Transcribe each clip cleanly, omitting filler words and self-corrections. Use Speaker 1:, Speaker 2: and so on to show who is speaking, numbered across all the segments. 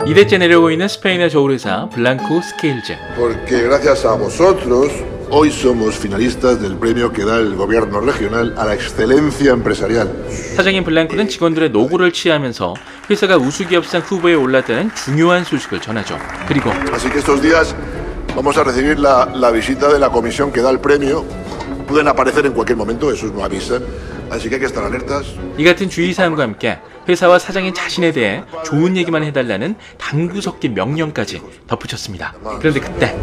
Speaker 1: 2대째 내려오고 있는 스페인의 저울회사 블랑코 스케일즈.
Speaker 2: Porque gracias a vosotros hoy somos finalistas del premio que da el gobierno regional a la excelencia empresarial.
Speaker 1: 사장인 블랑코는 직원들의 노고를 취하면서 회사가 우수기업상 후보에 올랐다는 중요한 소식을 전하죠. 그리고
Speaker 2: Así que estos días vamos a recibir la visita de la comisión que da el premio. Pueden aparecer en cualquier momento, esos no avisan. Así que hay que estar alertas.
Speaker 1: 이 같은 주의사항과 함께 회사와 사장인 자신에 대해 좋은 얘기만 해달라는 당구 섞인 명령까지 덧붙였습니다. 그런데 그때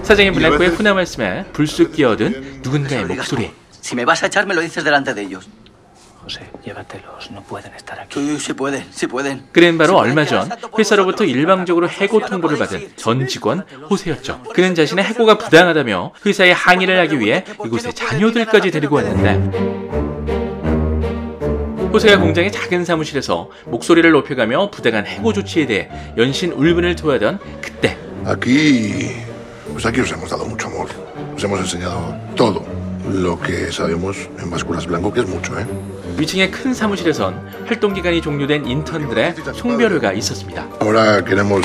Speaker 1: 사장인 블랑코의 훈화 말씀에 불쑥 끼어든 누군가의 목소리.
Speaker 3: Si me vas a echar, me lo dices delante de ellos.
Speaker 4: José, llévatelos. No pueden estar aquí.
Speaker 3: Sí pueden, sí pueden.
Speaker 1: 그는 바로 얼마 전 회사로부터 일방적으로 해고 통보를 받은 전 직원 호세였죠. 그는 자신의 해고가 부당하다며 회사에 항의를 하기 위해 이곳에 자녀들까지 데리고 왔는데 호세가 공장의 작은 사무실에서 목소리를 높여가며 부당한 해고 조치에 대해 연신 울분을 토하던 그때
Speaker 2: Aquí os hemos dado mucho amor. Os hemos enseñado todo lo que sabemos en Básculas Blanco, que es mucho, ¿eh?
Speaker 1: 위층의 큰 사무실에선 활동기간이 종료된 인턴들의 송별회가 있었습니다.
Speaker 2: Ahora queremos,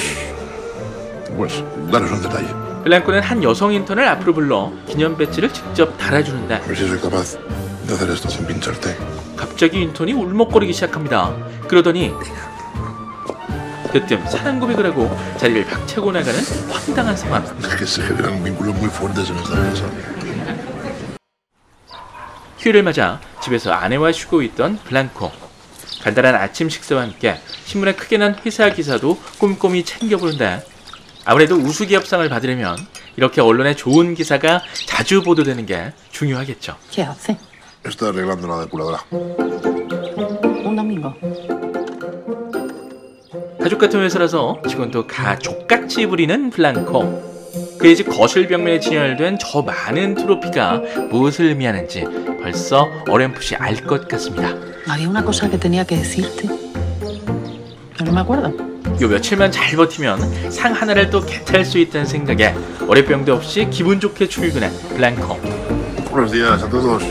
Speaker 2: pues, daros un detalle.
Speaker 1: 블랑코는 한 여성 인턴을 앞으로 불러 기념 배지를 직접 달아주는데
Speaker 2: A ver si soy capaz de hacer esto sin pincharte.
Speaker 1: 갑자기 인턴이 울먹거리기 시작합니다. 그러더니 그쯤 사랑 고백을 하고 자리를 박차고 나가는 황당한 상황.
Speaker 2: Es que se generan vínculos muy fuertes en esta empresa.
Speaker 1: 휴일을 맞아 집에서 아내와 쉬고 있던 블랑코. 간단한 아침 식사와 함께 신문에 크게 난 회사 기사도 꼼꼼히 챙겨보는데 아무래도 우수기업상을 받으려면 이렇게 언론에 좋은 기사가 자주 보도되는 게 중요하겠죠.
Speaker 5: ¿Qué hace?
Speaker 2: Está arreglando la depuradora.
Speaker 5: Un domingo.
Speaker 1: 가족 같은 회사라서 직원도 가족같이 부리는 블랑코. 그의 집 거실 벽면에 진열된 저 많은 트로피가 무엇을 의미하는지 벌써 어렴풋이 알 것 같습니다.
Speaker 5: Había una cosa que tenía que decirte. Pero no me acuerdo.
Speaker 1: 요 며칠만 잘 버티면 상 하나를 또 개탈 수 있다는 생각에 어뢰병도 없이 기분 좋게 출근한 블랑코.
Speaker 2: Buenos días a todos.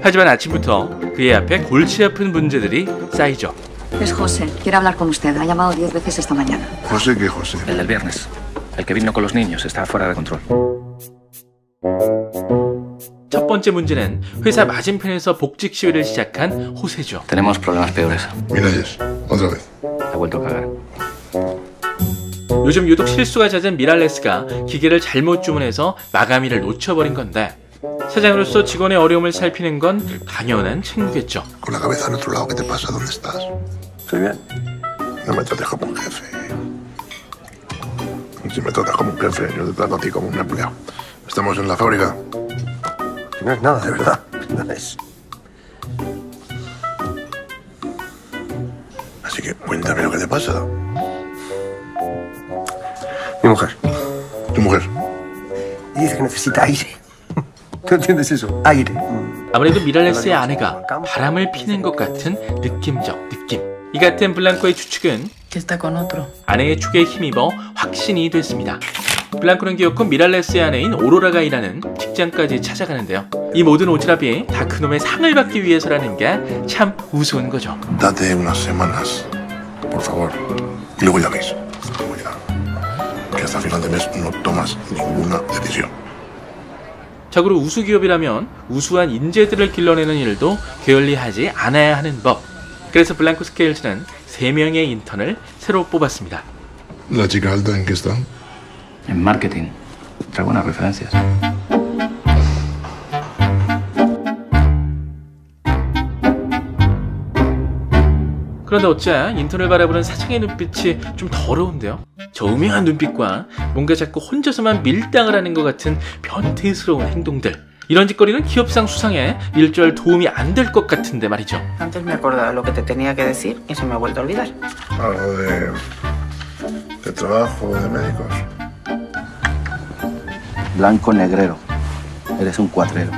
Speaker 1: 하지만 아침부터 그의 앞에 골치 아픈 문제들이 쌓이죠.
Speaker 6: Es José. Quiere hablar con usted. Ha llamado 10 veces esta mañana.
Speaker 2: José, ¿qué José?
Speaker 4: El del viernes. El que vino con los niños está fuera de control.
Speaker 1: 첫 번째 문제는 회사 맞은편에서 복직 시위를 시작한 호세죠.
Speaker 4: Tenemos problemas peores.
Speaker 2: Miralles, otra vez.
Speaker 4: Ha vuelto a cagar.
Speaker 1: 요즘 유독 실수가 잦은 미랄레스가 기계를 잘못 주문해서 마감일을 놓쳐버린 건데 사장으로서 직원의 어려움을 살피는 건 당연한 책무겠죠.
Speaker 2: Con la cabeza al otro lado, ¿qué te pasa? ¿Dónde estás?
Speaker 3: Estoy bien.
Speaker 2: No me trates como un jefe. Si me tratas como un jefe, yo te trato a ti como un empleado. Estamos en la fábrica.
Speaker 3: No es nada, de verdad. No es.
Speaker 2: Así que cuéntame lo que te pasa.
Speaker 3: Mi mujer.
Speaker 2: Tu mujer.
Speaker 3: Y dice que necesita aire. ¿Tú entiendes eso? Aire.
Speaker 1: 아무래도 미랄레스의 아내가 바람을 피는 것 같은 느낌적 느낌. 이 같은 블랑코의 추측은
Speaker 5: Que está con otro.
Speaker 1: 아내의 축에 힘입어 확신이 됐습니다. 블랑코는 기어코 미랄레스의 아내인 오로라가 일하는 직장까지 찾아가는데요. 이 모든 오지랖이 다 그놈의 상을 받기 위해서라는 게 참 우스운 거죠.
Speaker 2: Date unas semanas, por favor. Y luego ya veis. Luego ya. Que hasta final de mes no tomas ninguna decisión.
Speaker 1: 적으로 우수기업이라면 우수한 인재들을 길러내는 일도 게을리하지 않아야 하는 법. 그래서 블랑코 스케일즈는 3명의 인턴을 새로 뽑았습니다.
Speaker 2: ¿La chica alta en qué está?
Speaker 4: En marketing. Trae buenas referencias.
Speaker 1: 그런데 어째 인턴을 바라보는 사장의 눈빛이 좀 더러운데요. 저 음흉한 눈빛과 뭔가 자꾸 혼자서만 밀당을 하는 것 같은 변태스러운 행동들. 이런 짓거리는 기업상 수상에 일절 도움이 안 될 것 같은데 말이죠.
Speaker 5: Antes me acordaba lo que te tenía que decir y se me ha vuelto a olvidar.
Speaker 2: Algo de trabajo, de médicos.
Speaker 3: Blanco negrero. Eres un cuatrero.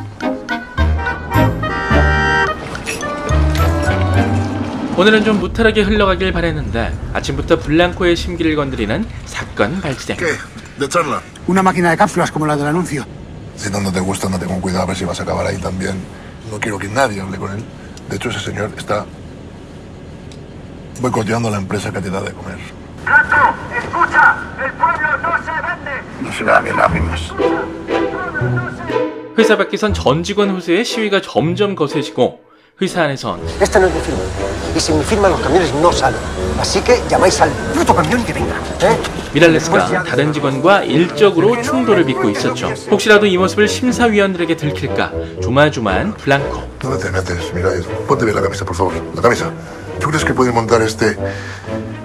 Speaker 1: 오늘은 좀 무탈하게 흘러가길 바랬는데 아침부터 블랑코의 심기를 건드리는 사건 발생.
Speaker 2: ¿Qué? ¿De charla?
Speaker 7: Una máquina de cápsulas como la del anuncio.
Speaker 2: Si tanto te gusta, andate con cuidado a ver si vas a acabar ahí también No quiero que nadie hable con él. De hecho, ese señor está boicoteando la empresa que te da de comer.
Speaker 7: ¡Blanco! ¡Escucha! ¡El pueblo no se vende!
Speaker 2: No será bien lágrimas.
Speaker 1: 회사 밖에선 전 직원 호소의 시위가 점점 거세지고 회사 안에선
Speaker 3: Esta no es mi firma. Y sin mi firma los camiones no salen. Así que llamáis al puto camión que venga.
Speaker 1: 미랄레스가 다른 직원과 일적으로 충돌을 빚고 있었죠. 혹시라도 이 모습을 심사위원들에게 들킬까 조마조마한 블랑코.
Speaker 2: ¿Dónde te metes? Mira, ponte bien la camisa, por favor. La camisa. ¿Tú crees que pueden montar este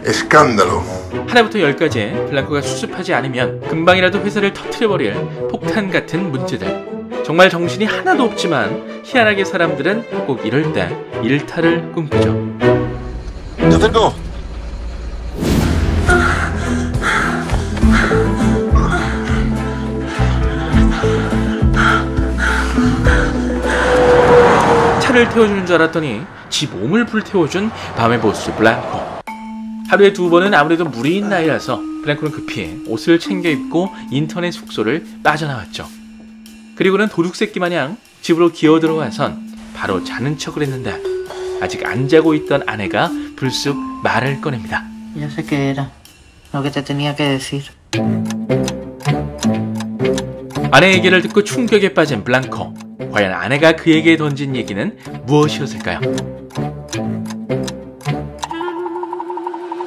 Speaker 2: escándalo?
Speaker 1: 하나부터 열까지 블랑코가 수습하지 않으면 금방이라도 회사를 터뜨려버릴 폭탄 같은 문제들. 정말 정신이 하나도 없지만 희한하게 사람들은 꼭 이럴 때 일탈을 꿈꾸죠.
Speaker 2: ¡Te acerco!
Speaker 1: 차를 태워주는 줄 알았더니 지 몸을 불태워준 밤의 보스 블랑코. 하루에 2번은 아무래도 무리인 나이라서 블랑코는 급히 옷을 챙겨 입고 인터넷 숙소를 빠져나왔죠. 그리고는 도둑새끼 마냥 집으로 기어 들어와선 바로 자는 척을 했는데 아직 안 자고 있던 아내가 불쑥 말을 꺼냅니다.
Speaker 5: Ya sé qué era lo que te tenía que decir.
Speaker 1: 아내 얘기를 듣고 충격에 빠진 블랑코. 과연 아내가 그에게 던진 얘기는 무엇이었을까요?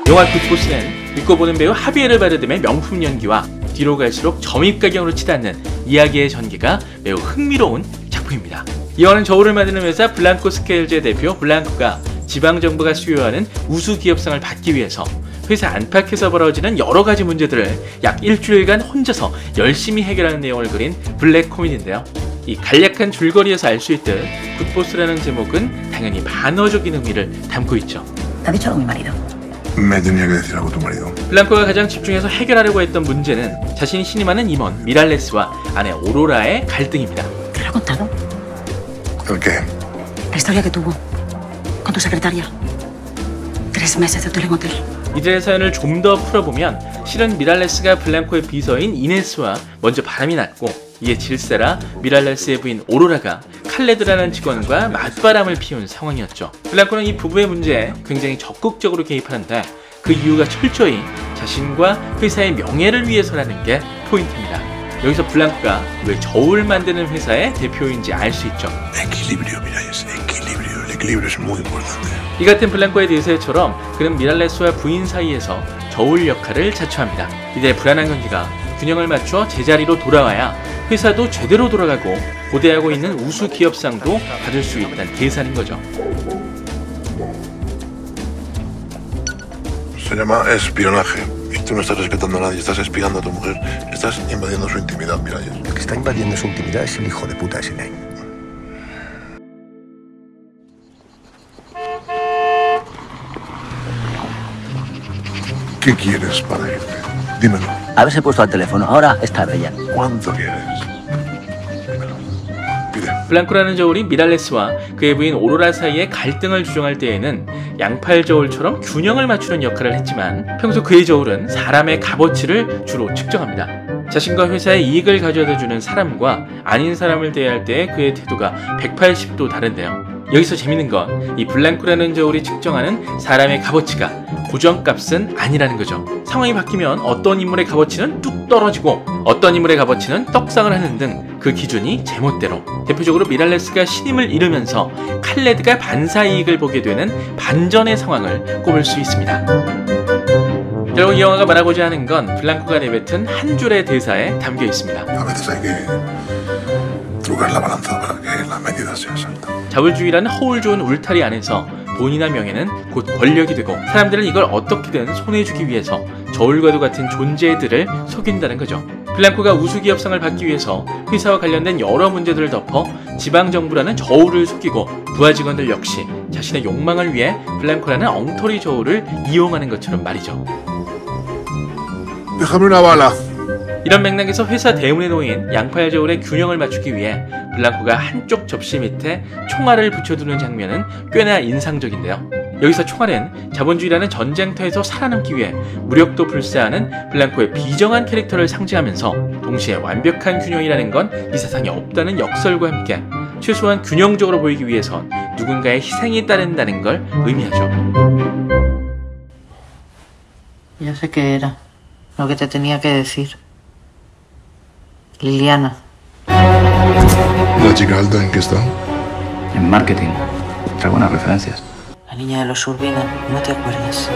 Speaker 1: 영화 굿보스는 읽고 보는 배우 하비에르 바르뎀의 명품 연기와 뒤로 갈수록 점입가경으로 치닫는 이야기의 전개가 매우 흥미로운 작품입니다. 이 영화는 저울을 만드는 회사 블랑코 스케일즈의 대표 블랑코가 지방정부가 수요하는 우수 기업상을 받기 위해서 회사 안팎에서 벌어지는 여러가지 문제들을 약 일주일간 혼자서 열심히 해결하는 내용을 그린 블랙 코미디인데요. 이 간략한 줄거리에서 알 수 있듯 굿보스라는 제목은 당연히 반어적인 의미를 담고 있죠.
Speaker 6: ¿Te ha dicho algo mi marido?
Speaker 2: Me tenía que decir algo tu marido.
Speaker 1: 블랑코가 가장 집중해서 해결하려고 했던 문제는 자신이 신임하는 임원 미랄레스와 아내 오로라의 갈등입니다.
Speaker 6: ¿Te lo ha contado?
Speaker 2: ¿El qué?
Speaker 6: La historia que tuvo con tu secretaria. 3 meses de hotel en hotel.
Speaker 1: 이들의 사연을 좀 더 풀어보면 실은 미랄레스가 블랑코의 비서인 이네스와 먼저 바람이 났고 이에 질세라 미랄레스의 부인 오로라가 칼레드라는 직원과 맞바람을 피운 상황이었죠. 블랑코는 이 부부의 문제에 굉장히 적극적으로 개입하는데 그 이유가 철저히 자신과 회사의 명예를 위해서라는 게 포인트입니다. 여기서 블랑코가 왜 저울 만드는 회사의 대표인지 알 수 있죠.
Speaker 2: Equilibrio, Miralles, equilibrio. El equilibrio es muy importante.
Speaker 1: 이 같은 블랑코의 대세처럼 그는 미랄레스와 부인 사이에서 저울 역할을 자처합니다. 이들의 불안한 관계가 균형을 맞춰 제자리로 돌아와야 회사도 제대로 돌아가고 고대하고 있는 우수 기업상도 받을 수 있다는 계산인 거죠.
Speaker 2: Se llama espionaje. Y tú no estás respetando a nadie, estás espiando a tu mujer, estás invadiendo su intimidad, Miralles.
Speaker 3: El que está invadiendo su intimidad es el hijo de puta ese de ahí.
Speaker 2: ¿Qué quieres para irte? Dímelo.
Speaker 8: Haberse puesto al teléfono. Ahora es tarde ya.
Speaker 2: ¿Cuánto quieres? Dímelo. Pide.
Speaker 1: 블랑코라는 저울이 미랄레스와 그의 부인 오로라 사이의 갈등을 조정할 때에는 양팔 저울처럼 균형을 맞추는 역할을 했지만 평소 그의 저울은 사람의 값어치를 주로 측정합니다. 자신과 회사의 이익을 가져다주는 사람과 아닌 사람을 대할 때의 그의 태도가 180도 다른데요. 여기서 재밌는 건 이 블랑코라는 저울이 측정하는 사람의 값어치가 고정값은 아니라는 거죠. 상황이 바뀌면 어떤 인물의 값어치는 뚝 떨어지고 어떤 인물의 값어치는 떡상을 하는 등 그 기준이 제멋대로. 대표적으로 미랄레스가 신임을 잃으면서 칼레드가 반사 이익을 보게 되는 반전의 상황을 꼽을 수 있습니다. 결국 이 영화가 말하고자 하는 건 블랑코가 내뱉은 한 줄의 대사에 담겨 있습니다.
Speaker 2: A veces hay que trucar la balanza para que la medida sea exacta.
Speaker 1: 자울주의라는 허울 좋은 울타리 안에서 돈이나 명예는 곧 권력이 되고 사람들은 이걸 어떻게든 손해주기 위해서 저울과도 같은 존재들을 속인다는 거죠. 블랑코가 우수기업상을 받기 위해서 회사와 관련된 여러 문제들을 덮어 지방정부라는 저울을 속이고 부하 직원들 역시 자신의 욕망을 위해 블랑코라는 엉터리 저울을 이용하는 것처럼 말이죠.
Speaker 2: Déjame una bala.
Speaker 1: 이런 맥락에서 회사 대문에 놓인 양팔 저울의 균형을 맞추기 위해 블랑코가 한쪽 접시 밑에 총알을 붙여두는 장면은 꽤나 인상적인데요. 여기서 총알은 자본주의라는 전쟁터에서 살아남기 위해 무력도 불사하는 블랑코의 비정한 캐릭터를 상징하면서 동시에 완벽한 균형이라는 건 이 세상에 없다는 역설과 함께 최소한 균형적으로 보이기 위해선 누군가의 희생이 따른다는 걸 의미하죠.
Speaker 5: Ya sé qué era. Lo que te tenía que decir. Liliana.
Speaker 2: ¿La chica alta en qué está?
Speaker 4: En marketing. Trae buenas referencias.
Speaker 5: La niña de los Urbina. ¿No te acuerdas?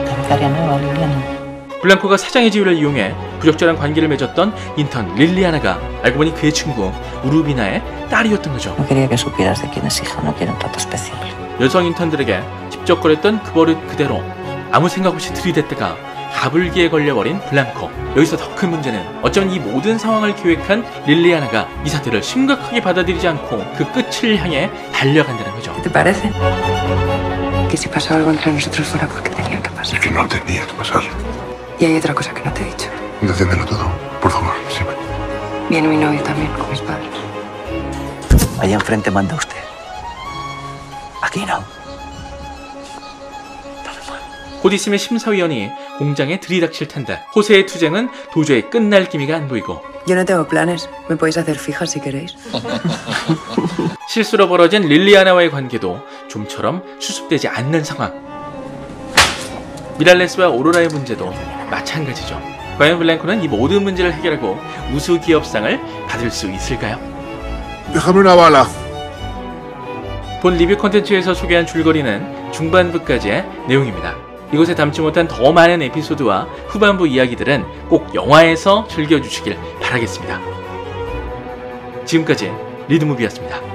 Speaker 5: La becaria nueva, Liliana.
Speaker 1: 블랑코가 사장의 지위를 이용해 부적절한 관계를 맺었던 인턴 릴리아나가 알고 보니 그의 친구 우르비나의 딸이었던 거죠.
Speaker 5: No quería que supieras de quién es hija. No quiero un trato especial.
Speaker 1: 여성 인턴들에게 집적거렸던 그 버릇 그대로 아무 생각 없이 들이댔다가 가불기에 걸려버린 블랑코. 여기서 더 큰 문제는 어쩌면 이 모든 상황을 기획한 릴리아나가 이 사태를 심각하게 받아들이지 않고 그 끝을 향해 달려간다는 거죠.
Speaker 9: ¿Te parece? Que si pasó algo entre nosotros fuera porque tenía que pasar.
Speaker 2: Es que no tenía que pasar.
Speaker 9: Y hay otra cosa que no te he dicho.
Speaker 2: Decídmelo todo, por favor, sí.
Speaker 9: Viene mi novio también con mis padres.
Speaker 8: Allá enfrente manda usted. Aquí no.
Speaker 1: 곧 있으면 심사위원이 공장에 들이닥칠 텐데 호세의 투쟁은 도저히 끝날 기미가 안 보이고
Speaker 9: Yo no tengo planes. Me podéis hacer fijas si queréis.
Speaker 1: 실수로 벌어진 릴리아나와의 관계도 좀처럼 수습되지 않는 상황. 미랄레스와 오로라의 문제도 마찬가지죠. 과연 블랑코는 이 모든 문제를 해결하고 우수 기업상을 받을 수 있을까요?
Speaker 2: Déjame una bala.
Speaker 1: 본 리뷰 콘텐츠에서 소개한 줄거리는 중반부까지의 내용입니다. 이곳에 담지 못한 더 많은 에피소드와 후반부 이야기들은 꼭 영화에서 즐겨주시길 바라겠습니다. 지금까지 리드무비였습니다.